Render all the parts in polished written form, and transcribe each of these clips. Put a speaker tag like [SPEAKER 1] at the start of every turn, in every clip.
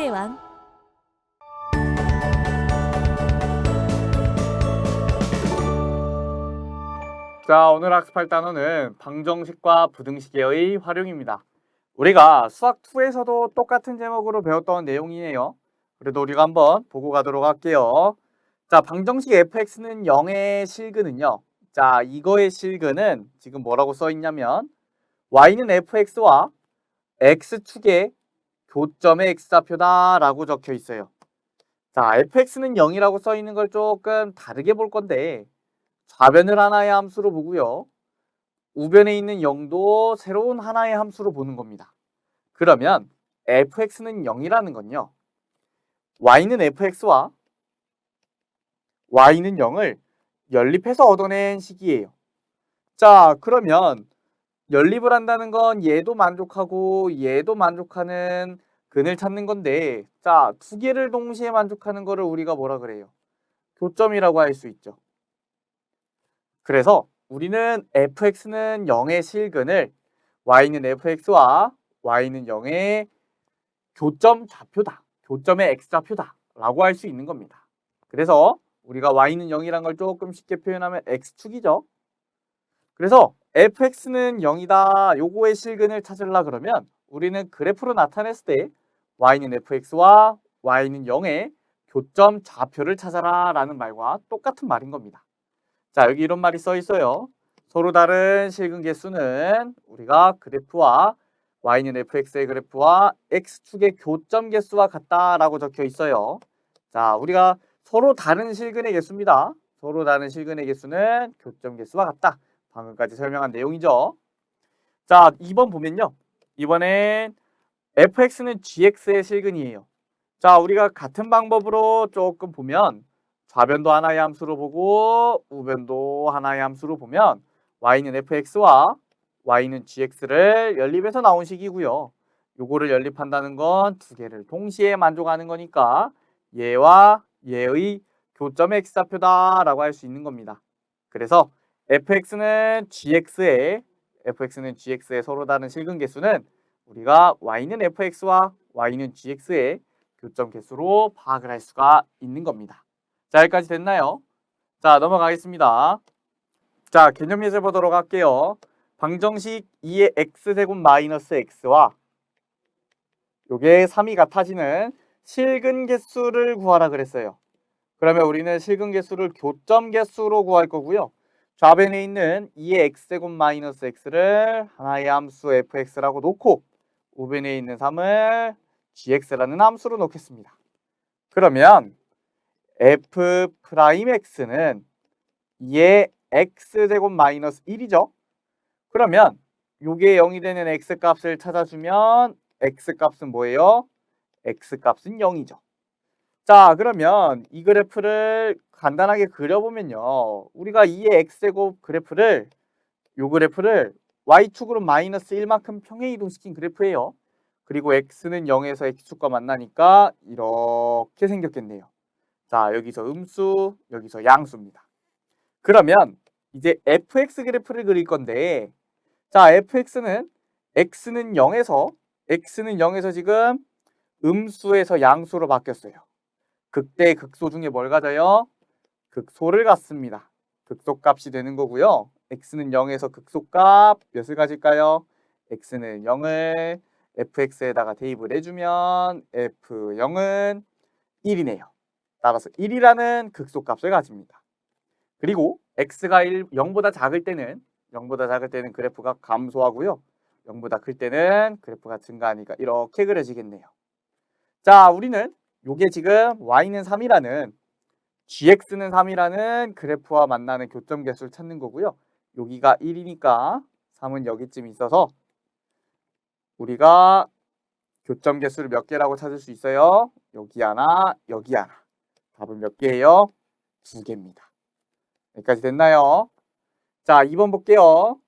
[SPEAKER 1] 수학의 왕.
[SPEAKER 2] 자, 오늘 학습할 단어는 방정식과 부등식의 활용입니다. 우리가 수학2에서도 똑같은 제목으로 배웠던 내용이에요. 그래도 우리가 한번 보고 가도록 할게요. 자, 방정식 fx는 0의 실근은요. 자, 이거의 실근은 지금 뭐라고 써 있냐면 y는 fx와 x축의 교점의 x좌표다 라고 적혀 있어요. 자, fx는 0이라고 써 있는 걸 조금 다르게 볼 건데 좌변을 하나의 함수로 보고요. 우변에 있는 0도 새로운 하나의 함수로 보는 겁니다. 그러면 fx는 0이라는 건요. y는 fx와 y는 0을 연립해서 얻어낸 식이에요. 자, 그러면 연립을 한다는 건 얘도 만족하고 얘도 만족하는 근을 찾는 건데, 자, 두 개를 동시에 만족하는 거를 우리가 뭐라 그래요? 교점이라고 할 수 있죠. 그래서 우리는 fx는 0의 실근을 y는 fx와 y는 0의 교점 좌표다. 교점의 x좌표다. 라고 할 수 있는 겁니다. 그래서 우리가 y는 0이란 걸 조금 쉽게 표현하면 x축이죠. 그래서 fx는 0이다. 요거의 실근을 찾으려 그러면 우리는 그래프로 나타냈을 때 y는 fx와 y는 0의 교점 좌표를 찾아라 라는 말과 똑같은 말인 겁니다. 자, 여기 이런 말이 써 있어요. 서로 다른 실근 개수는 우리가 그래프와 y는 fx의 그래프와 x축의 교점 개수와 같다라고 적혀 있어요. 자, 우리가 서로 다른 실근의 개수입니다. 서로 다른 실근의 개수는 교점 개수와 같다. 방금까지 설명한 내용이죠. 자, 2번 보면요. 이번엔 fx는 gx의 실근이에요. 자, 우리가 같은 방법으로 조금 보면 좌변도 하나의 함수로 보고 우변도 하나의 함수로 보면 y는 fx와 y는 gx를 연립해서 나온 식이고요. 요거를 연립한다는 건 두 개를 동시에 만족하는 거니까 얘와 얘의 교점 x좌표다라고 할 수 있는 겁니다. 그래서 fx는 gx의 서로 다른 실근 개수는 우리가 y는 fx와 y는 gx의 교점 개수로 파악을 할 수가 있는 겁니다. 자, 여기까지 됐나요? 자, 넘어가겠습니다. 자, 개념 예제 보도록 할게요. 방정식 2의 x제곱 마이너스 x와 요게 3이 같아지는 실근 개수를 구하라 그랬어요. 그러면 우리는 실근 개수를 교점 개수로 구할 거고요. 좌변에 있는 2의 x제곱 마이너스 x를 하나의 함수 fx라고 놓고 우변에 있는 3을 gx라는 함수로 놓겠습니다. 그러면 f'x는 2의 x제곱 마이너스 1이죠. 그러면 요게 0이 되는 x값을 찾아주면 x값은 뭐예요? x값은 0이죠. 자, 그러면 이 그래프를 간단하게 그려보면요. 우리가 2의 x제곱 그래프를 요 그래프를 y축으로 마이너스 1만큼 평행 이동시킨 그래프예요. 그리고 x는 0에서 x축과 만나니까 이렇게 생겼겠네요. 자, 여기서 음수, 여기서 양수입니다. 그러면 이제 fx 그래프를 그릴 건데, 자, fx는 x는 0에서 지금 음수에서 양수로 바뀌었어요. 극대 극소 중에 뭘 가져요? 극소를 갖습니다. 극소값이 되는 거고요. x는 0에서 극소값 몇을 가질까요? x는 0을 fx에다가 대입을 해주면 f0은 1이네요. 따라서 1이라는 극소값을 가집니다. 그리고 x가 0보다 작을 때는 그래프가 감소하고요. 0보다 클 때는 그래프가 증가하니까 이렇게 그려지겠네요. 자, 우리는 요게 지금 y는 3이라는 gx는 3이라는 그래프와 만나는 교점 개수를 찾는 거고요. 여기가 1이니까 3은 여기쯤 있어서 우리가 교점 개수를 몇 개라고 찾을 수 있어요? 여기 하나, 여기 하나. 답은 몇 개예요? 2개입니다. 여기까지 됐나요? 자, 2번 볼게요.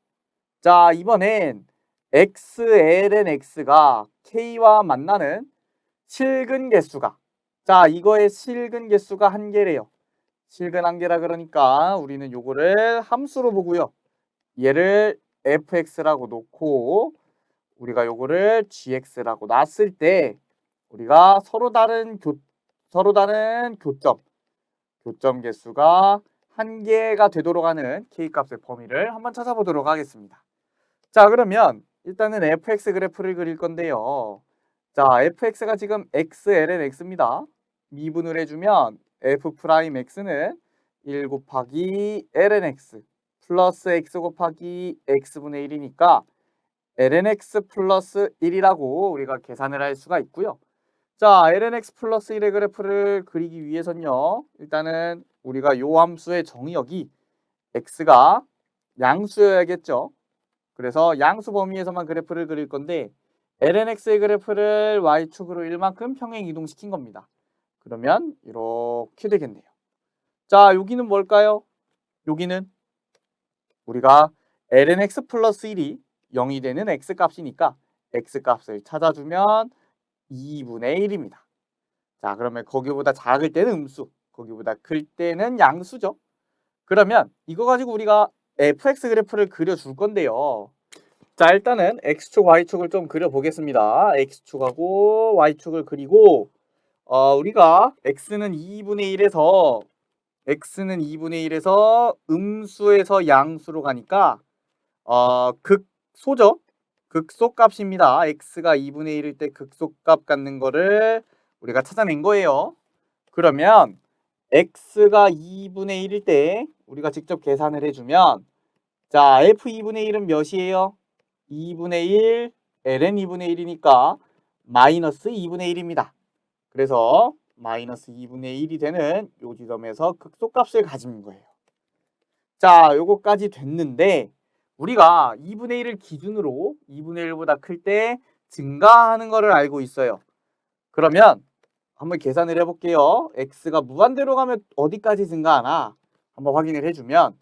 [SPEAKER 2] 자, 이번엔 xln x가 k와 만나는 실근 개수가, 자, 이거의 실근 개수가 1개래요. 실근 1개라 그러니까 우리는 요거를 함수로 보고요. 얘를 fx라고 놓고 우리가 요거를 gx라고 놨을 때 우리가 서로 다른 교점 개수가 한 개가 되도록 하는 K값의 범위를 한번 찾아보도록 하겠습니다. 자, 그러면 일단은 fx 그래프를 그릴 건데요. 자, fx가 지금 x, ln x입니다. 미분을 해주면 f'x는 1 곱하기 ln x 플러스 x 곱하기 x분의 1이니까 ln x 플러스 1이라고 우리가 계산을 할 수가 있고요. 자, ln x 플러스 1의 그래프를 그리기 위해서는요. 일단은 우리가 요 함수의 정의역이 x가 양수여야겠죠. 그래서 양수 범위에서만 그래프를 그릴 건데 ln x의 그래프를 y축으로 1만큼 평행 이동시킨 겁니다. 그러면 이렇게 되겠네요. 자, 여기는 뭘까요? 여기는 우리가 ln x 플러스 1이 0이 되는 x값이니까 x값을 찾아주면 2분의 1입니다. 자, 그러면 거기보다 작을 때는 음수, 거기보다 클 때는 양수죠. 그러면 이거 가지고 우리가 fx 그래프를 그려줄 건데요. 자, 일단은 x축, y축을 좀 그려보겠습니다. x축하고 y축을 그리고 우리가 x는 2분의 1에서 음수에서 양수로 가니까 극소죠. 극소값입니다. x가 2분의 1일 때 극소값 갖는 거를 우리가 찾아낸 거예요. 그러면 x가 2분의 1일 때 우리가 직접 계산을 해주면 자, f2분의 1은 몇이에요? 2분의 1 ln 2분의 1이니까 마이너스 2분의 1입니다. 그래서 마이너스 2분의 1이 되는 요 지점에서 극소값을 가진 거예요. 자, 요거까지 됐는데 우리가 2분의 1을 기준으로 2분의 1보다 클 때 증가하는 거를 알고 있어요. 그러면 한번 계산을 해볼게요. x가 무한대로 가면 어디까지 증가하나 한번 확인을 해주면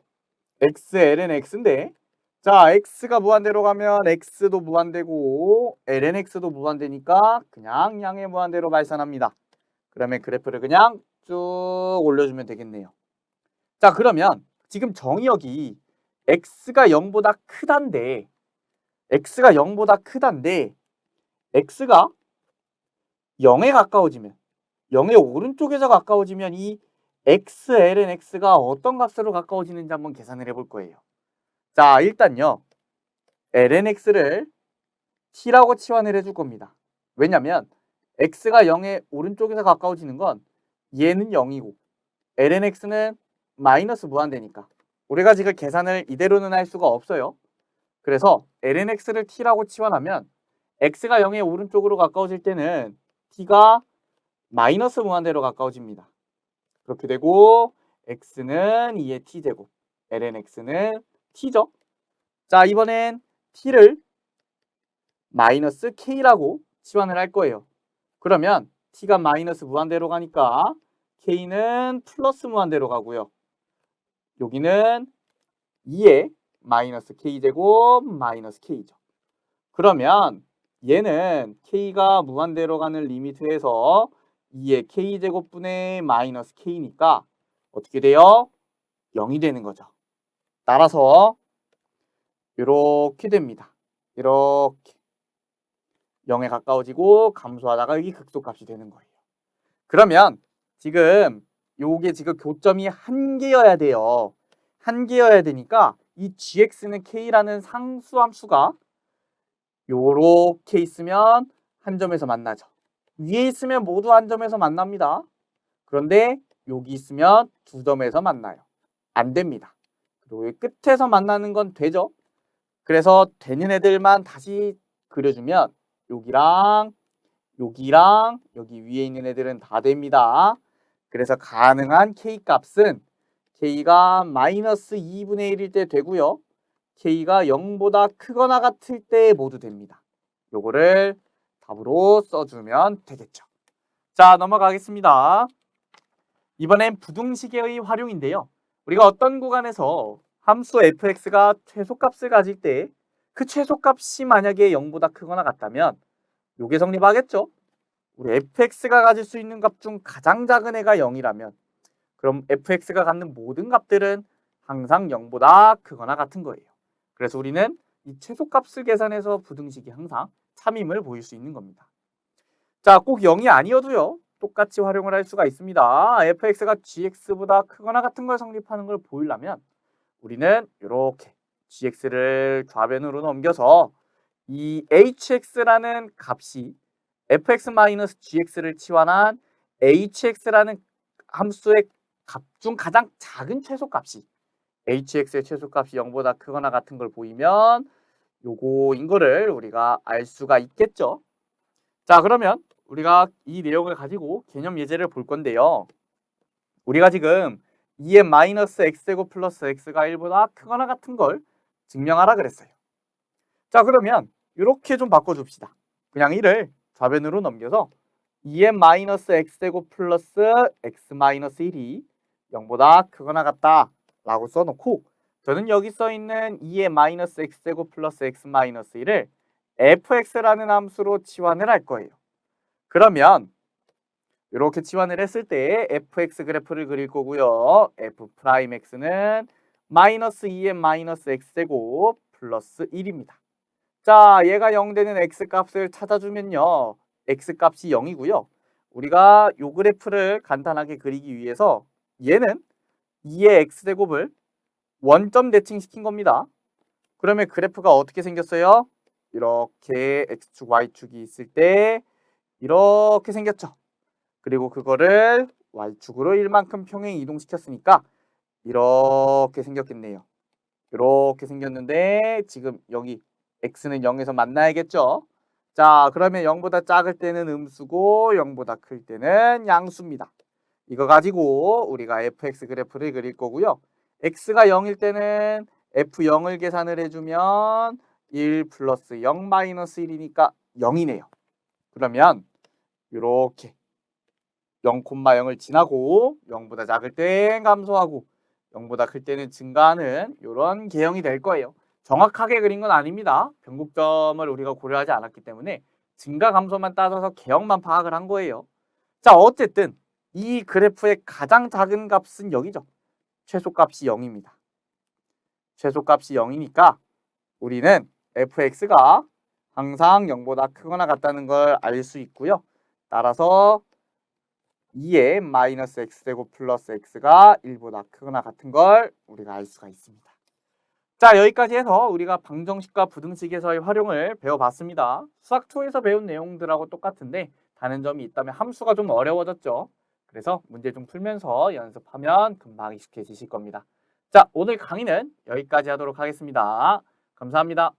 [SPEAKER 2] x, ln x인데 자, x가 무한대로 가면 x도 무한대고 ln x도 무한대니까 그냥 양의 무한대로 발산합니다. 그러면 그래프를 그냥 쭉 올려주면 되겠네요. 자, 그러면 지금 정의역이 x가 0보다 크단데 x가 0에 가까워지면 0의 오른쪽에서 가까워지면 이 x, ln x가 어떤 값으로 가까워지는지 한번 계산을 해볼 거예요. 자, 일단요. ln x를 t라고 치환을 해줄 겁니다. 왜냐면 x가 0의 오른쪽에서 가까워지는 건 얘는 0이고 ln x는 마이너스 무한대니까 우리가 지금 계산을 이대로는 할 수가 없어요. 그래서 ln x를 t라고 치환하면 x가 0의 오른쪽으로 가까워질 때는 t가 마이너스 무한대로 가까워집니다. 그렇게 되고 x는 2의 t제곱, ln x는 t죠. 자, 이번엔 t를 마이너스 k라고 치환을 할 거예요. 그러면 t가 마이너스 무한대로 가니까 k는 플러스 무한대로 가고요. 여기는 2의 마이너스 k제곱 마이너스 k죠. 그러면 얘는 k가 무한대로 가는 리미트에서 2의 k제곱분의 마이너스 k니까 어떻게 돼요? 0이 되는 거죠. 따라서 이렇게 됩니다. 이렇게 0에 가까워지고 감소하다가 여기 극소값이 되는 거예요. 그러면 지금 요게 지금 교점이 한 개여야 돼요. 한 개여야 되니까 이 gx는 k라는 상수함수가 요렇게 있으면 한 점에서 만나죠. 위에 있으면 모두 한 점에서 만납니다. 그런데 여기 있으면 두 점에서 만나요. 안 됩니다. 그리고 여기 끝에서 만나는 건 되죠. 그래서 되는 애들만 다시 그려주면 여기랑 여기랑 여기 위에 있는 애들은 다 됩니다. 그래서 가능한 k값은 k가 마이너스 2분의 1일 때 되고요. k가 0보다 크거나 같을 때 모두 됩니다. 요거를 답으로 써주면 되겠죠. 자, 넘어가겠습니다. 이번엔 부등식의 활용인데요. 우리가 어떤 구간에서 함수 fx가 최소값을 가질 때 그 최소값이 만약에 0보다 크거나 같다면 요게 성립하겠죠. 우리 fx가 가질 수 있는 값 중 가장 작은 애가 0이라면 그럼 fx가 갖는 모든 값들은 항상 0보다 크거나 같은 거예요. 그래서 우리는 이 최소값을 계산해서 부등식이 항상 참임을 보일 수 있는 겁니다. 자, 꼭 0이 아니어도요. 똑같이 활용을 할 수가 있습니다. fx가 gx보다 크거나 같은 걸 성립하는 걸 보이려면 우리는 이렇게 gx를 좌변으로 넘겨서 이 hx라는 값이 fx-gx를 치환한 hx라는 함수의 값 중 가장 작은 최소값이 hx의 최소값이 0보다 크거나 같은 걸 보이면 요거인 거를 우리가 알 수가 있겠죠. 자, 그러면 우리가 이 내용을 가지고 개념 예제를 볼 건데요. 우리가 지금 2n-x제곱 플러스 x가 1보다 크거나 같은 걸 증명하라 그랬어요. 자, 그러면 이렇게 좀 바꿔줍시다. 그냥 1을 좌변으로 넘겨서 2n-x제곱 플러스 x-1이 0보다 크거나 같다 라고 써놓고 저는 여기 써있는 2n-x제곱 플러스 x-1을 fx라는 함수로 치환을 할 거예요. 그러면 이렇게 치환을 했을 때 fx 그래프를 그릴 거고요. f'x는 마이너스 2n-x제곱 플러스 1입니다. 자, 얘가 0 되는 x값을 찾아주면요. x값이 0이고요. 우리가 요 그래프를 간단하게 그리기 위해서 얘는 2의 x제곱을 원점 대칭시킨 겁니다. 그러면 그래프가 어떻게 생겼어요? 이렇게 x축, y축이 있을 때 이렇게 생겼죠. 그리고 그거를 y축으로 1만큼 평행 이동시켰으니까 이렇게 생겼겠네요. 이렇게 생겼는데 지금 여기 x는 0에서 만나야겠죠. 자, 그러면 0보다 작을 때는 음수고 0보다 클 때는 양수입니다. 이거 가지고 우리가 fx 그래프를 그릴 거고요. x가 0일 때는 f0을 계산을 해주면 1 플러스 0 마이너스 1이니까 0이네요. 그러면 이렇게 0,0을 지나고 0보다 작을 땐 감소하고 0보다 클 때는 증가하는 이런 개형이 될 거예요. 정확하게 그린 건 아닙니다. 변곡점을 우리가 고려하지 않았기 때문에 증가 감소만 따져서 개형만 파악을 한 거예요. 자, 어쨌든 이 그래프의 가장 작은 값은 여기죠. 최소값이 0입니다. 최소값이 0이니까 우리는 fx가 항상 0보다 크거나 같다는 걸 알 수 있고요. 따라서 2의 마이너스 x제곱 플러스 x가 1보다 크거나 같은 걸 우리가 알 수가 있습니다. 자, 여기까지 해서 우리가 방정식과 부등식에서의 활용을 배워봤습니다. 수학2에서 배운 내용들하고 똑같은데 다른 점이 있다면 함수가 좀 어려워졌죠. 그래서 문제 좀 풀면서 연습하면 금방 익숙해지실 겁니다. 자, 오늘 강의는 여기까지 하도록 하겠습니다. 감사합니다.